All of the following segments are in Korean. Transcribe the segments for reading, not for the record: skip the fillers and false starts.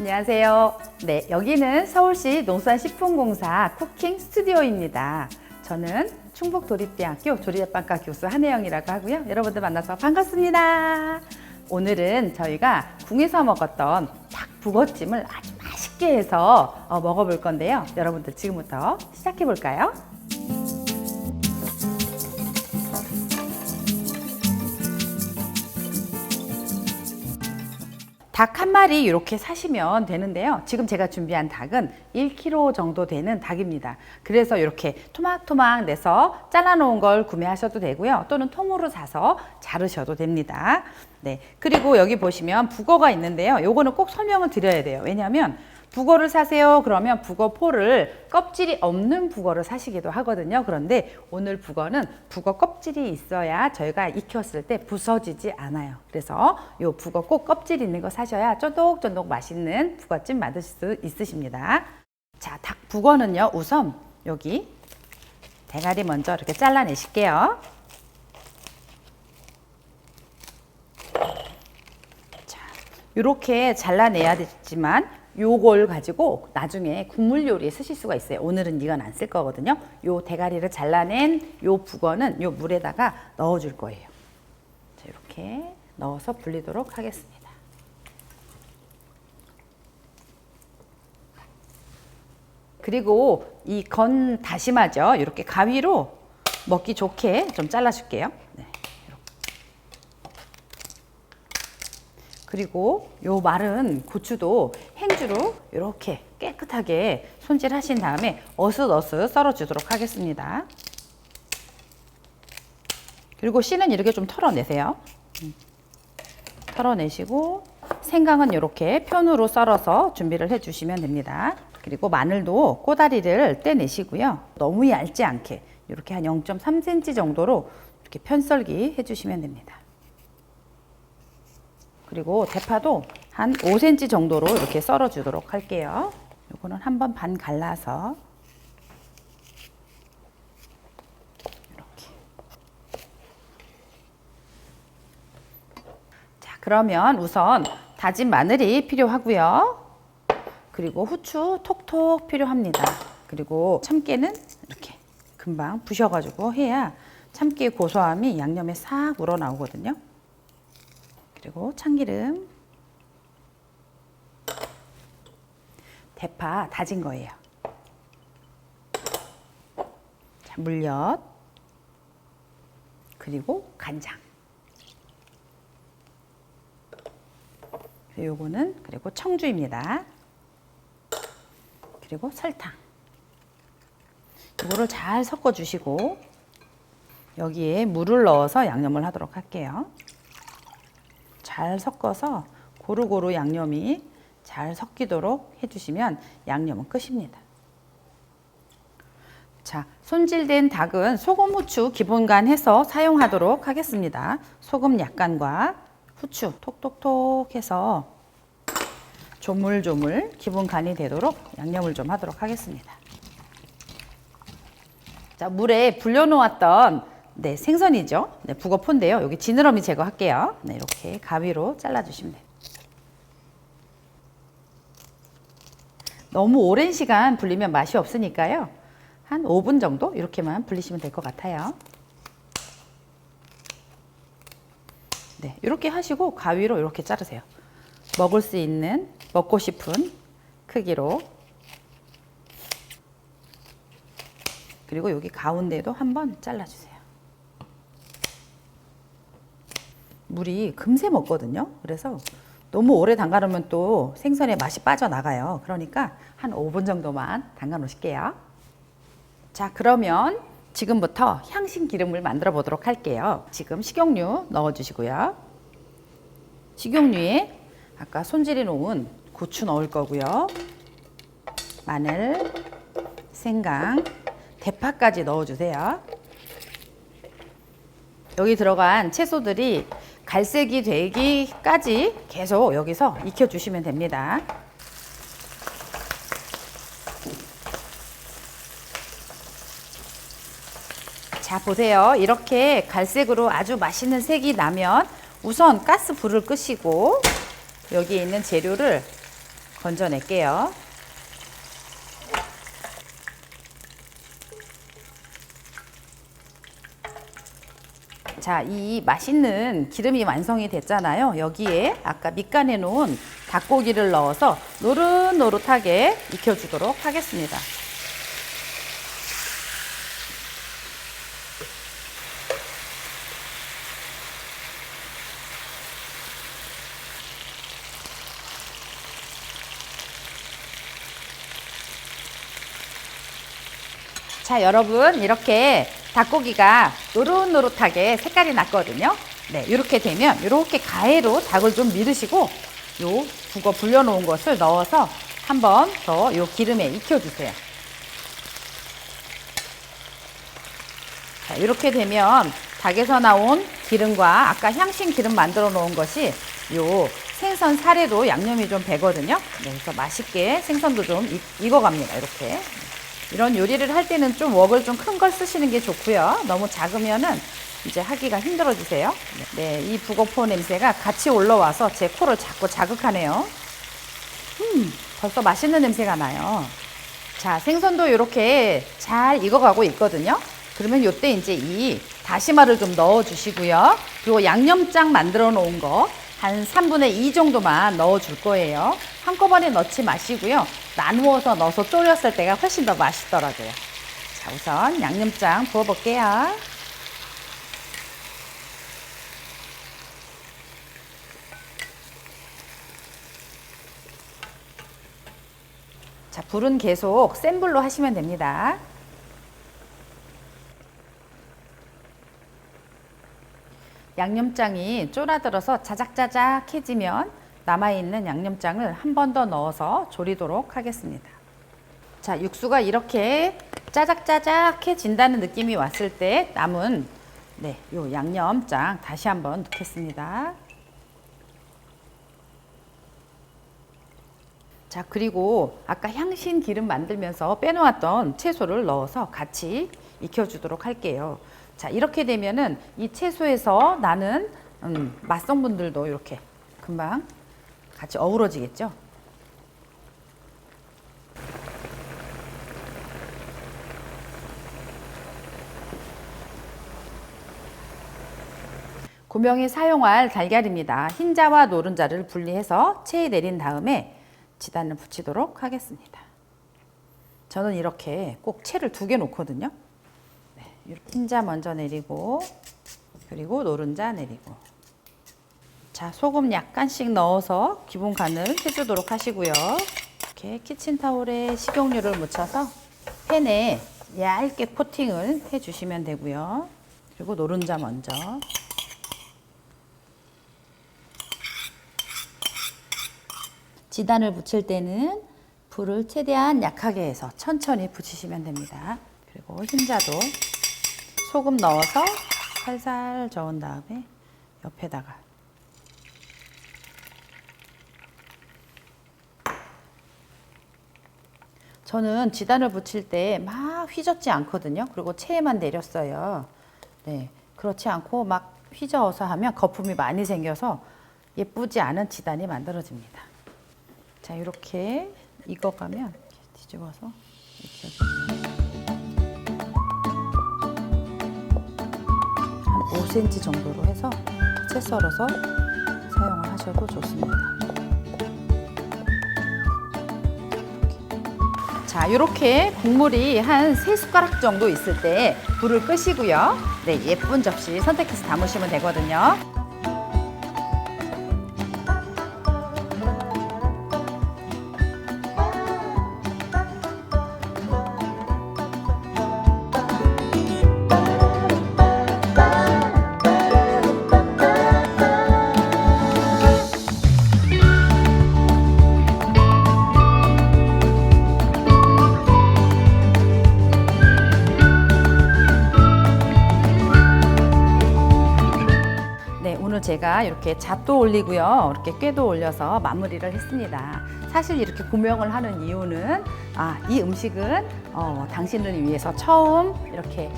안녕하세요. 네, 여기는 서울시 농수산식품공사 쿠킹 스튜디오입니다. 저는 충북도립대학교 조리제빵과 교수 한혜영이라고 하고요. 여러분들 만나서 반갑습니다. 오늘은 저희가 궁에서 먹었던 닭북어찜을 아주 맛있게 해서 먹어볼 건데요. 여러분들 지금부터 시작해 볼까요? 닭 한 마리 이렇게 사시면 되는데요. 지금 제가 준비한 닭은 1kg 정도 되는 닭입니다. 그래서 이렇게 토막토막 내서 잘라놓은 걸 구매하셔도 되고요. 또는 통으로 사서 자르셔도 됩니다. 네, 그리고 여기 보시면 북어가 있는데요. 요거는 꼭 설명을 드려야 돼요. 왜냐하면 북어를 사세요 그러면 북어포를 껍질이 없는 북어를 사시기도 하거든요. 그런데 오늘 북어는 북어 껍질이 있어야 저희가 익혔을 때 부서지지 않아요. 그래서 요 북어 꼭 껍질 있는 거 사셔야 쫀득쫀득 맛있는 북어찜 만드실 수 있으십니다. 자, 닭 북어는요, 우선 여기 대가리 먼저 이렇게 잘라내실게요. 자, 이렇게 잘라내야 되지만 요걸 가지고 나중에 국물 요리에 쓰실 수가 있어요. 오늘은 이건 안 쓸 거거든요. 요 대가리를 잘라낸 요 북어는 요 물에다가 넣어 줄 거예요. 자, 이렇게 넣어서 불리도록 하겠습니다. 그리고 이 건 다시마죠. 이렇게 가위로 먹기 좋게 좀 잘라 줄게요. 네. 그리고 요 마른 고추도 행주로 이렇게 깨끗하게 손질하신 다음에 어슷어슷 썰어 주도록 하겠습니다. 그리고 씨는 이렇게 좀 털어내세요. 털어내시고 생강은 이렇게 편으로 썰어서 준비를 해 주시면 됩니다. 그리고 마늘도 꼬다리를 떼내시고요. 너무 얇지 않게 이렇게 한 0.3cm 정도로 이렇게 편썰기 해 주시면 됩니다. 그리고 대파도 한 5cm 정도로 이렇게 썰어 주도록 할게요. 요거는 한번 반 갈라서 이렇게. 자, 그러면 우선 다진 마늘이 필요하고요. 그리고 후추 톡톡 필요합니다. 그리고 참깨는 이렇게 금방 부셔가지고 해야 참깨의 고소함이 양념에 싹 우러나오거든요. 그리고 참기름, 대파 다진 거예요. 자, 물엿, 그리고 간장. 요거는 그리고 청주입니다. 그리고 설탕. 이거를 잘 섞어 주시고 여기에 물을 넣어서 양념을 하도록 할게요. 잘 섞어서 고루고루 양념이 잘 섞이도록 해주시면 양념은 끝입니다. 자, 손질된 닭은 소금, 후추 기본 간 해서 사용하도록 하겠습니다. 소금 약간과 후추 톡톡톡 해서 조물조물 기본 간이 되도록 양념을 좀 하도록 하겠습니다. 자, 물에 불려놓았던 생선이죠. 네, 북어포인데요. 여기 지느러미 제거할게요. 네, 이렇게 가위로 잘라주시면 돼요. 너무 오랜 시간 불리면 맛이 없으니까요. 한 5분 정도 이렇게만 불리시면 될 것 같아요. 네, 이렇게 하시고 가위로 이렇게 자르세요. 먹을 수 있는, 먹고 싶은 크기로. 그리고 여기 가운데도 한번 잘라주세요. 물이 금세 먹거든요. 그래서 너무 오래 담가 놓으면 또 생선의 맛이 빠져나가요. 그러니까 한 5분 정도만 담가 놓으실게요. 자, 그러면 지금부터 향신 기름을 만들어 보도록 할게요. 지금 식용유 넣어 주시고요. 식용유에 아까 손질해 놓은 고추 넣을 거고요. 마늘, 생강, 대파까지 넣어 주세요. 여기 들어간 채소들이 갈색이 되기까지 계속 여기서 익혀주시면 됩니다. 자, 보세요. 이렇게 갈색으로 아주 맛있는 색이 나면 우선 가스 불을 끄시고 여기에 있는 재료를 건져낼게요. 자, 이 맛있는 기름이 완성이 됐잖아요. 여기에 아까 밑간해 놓은 닭고기를 넣어서 노릇노릇하게 익혀주도록 하겠습니다. 자, 여러분, 이렇게 닭고기가 노릇노릇하게 색깔이 났거든요. 네, 이렇게 되면 이렇게 가해로 닭을 좀 밀으시고 요 북어 불려놓은 것을 넣어서 한 번 더 요 기름에 익혀주세요. 자, 이렇게 되면 닭에서 나온 기름과 아까 향신 기름 만들어 놓은 것이 요 생선 살에도 양념이 좀 배거든요. 네, 그래서 맛있게 생선도 좀 익어갑니다. 이렇게. 이런 요리를 할 때는 좀 웍을 좀 큰 걸 쓰시는 게 좋고요. 너무 작으면은 이제 하기가 힘들어지세요. 네, 이 북어포 냄새가 같이 올라와서 제 코를 자꾸 자극하네요. 벌써 맛있는 냄새가 나요. 자, 생선도 이렇게 잘 익어가고 있거든요. 그러면 요때 이제 이 다시마를 좀 넣어 주시고요. 그리고 양념장 만들어 놓은 거 한 3분의 2 정도만 넣어 줄 거예요. 한꺼번에 넣지 마시고요. 나누어서 넣어서 졸였을 때가 훨씬 더 맛있더라고요. 자, 우선 양념장 부어 볼게요. 자, 불은 계속 센 불로 하시면 됩니다. 양념장이 쫄아들어서 자작자작해지면 남아있는 양념장을 한 번 더 넣어서 졸이도록 하겠습니다. 자, 육수가 이렇게 짜작짜작해진다는 느낌이 왔을 때 남은 요 양념장 다시 한번 넣겠습니다. 자, 그리고 아까 향신 기름 만들면서 빼놓았던 채소를 넣어서 같이 익혀주도록 할게요. 자, 이렇게 되면은 이 채소에서 나는 맛성분들도 이렇게 금방 같이 어우러지겠죠. 고명에 사용할 달걀입니다. 흰자와 노른자를 분리해서 체에 내린 다음에 지단을 붙이도록 하겠습니다. 저는 이렇게 꼭 채를 2개 놓거든요. 흰자 먼저 내리고 그리고 노른자 내리고. 자, 소금 약간씩 넣어서 기본 간을 해주도록 하시고요. 이렇게 키친타올에 식용유를 묻혀서 팬에 얇게 코팅을 해주시면 되고요. 그리고 노른자 먼저. 지단을 붙일 때는 불을 최대한 약하게 해서 천천히 붙이시면 됩니다. 그리고 흰자도 소금 넣어서 살살 저은 다음에 옆에다가 저는 지단을 붙일 때 막 휘젓지 않거든요. 그리고 체에만 내렸어요. 네, 그렇지 않고 막 휘저어서 하면 거품이 많이 생겨서 예쁘지 않은 지단이 만들어집니다. 자, 이렇게 익어가면 이렇게 뒤집어서 익혀주세요. 5cm 정도로 해서 채 썰어서 사용을 하셔도 좋습니다. 자, 이렇게 국물이 한 3숟가락 정도 있을 때 불을 끄시고요. 네, 예쁜 접시 선택해서 담으시면 되거든요. 제가 이렇게 잡도 올리고요. 이렇게 꾀도 올려서 마무리를 했습니다. 사실 이렇게 고명을 하는 이유는 이 음식은 당신을 위해서 처음 이렇게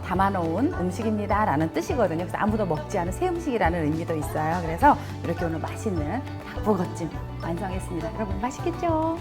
담아놓은 음식입니다 라는 뜻이거든요. 그래서 아무도 먹지 않은 새 음식이라는 의미도 있어요. 그래서 이렇게 오늘 맛있는 닭볶음찜 완성했습니다. 여러분 맛있겠죠?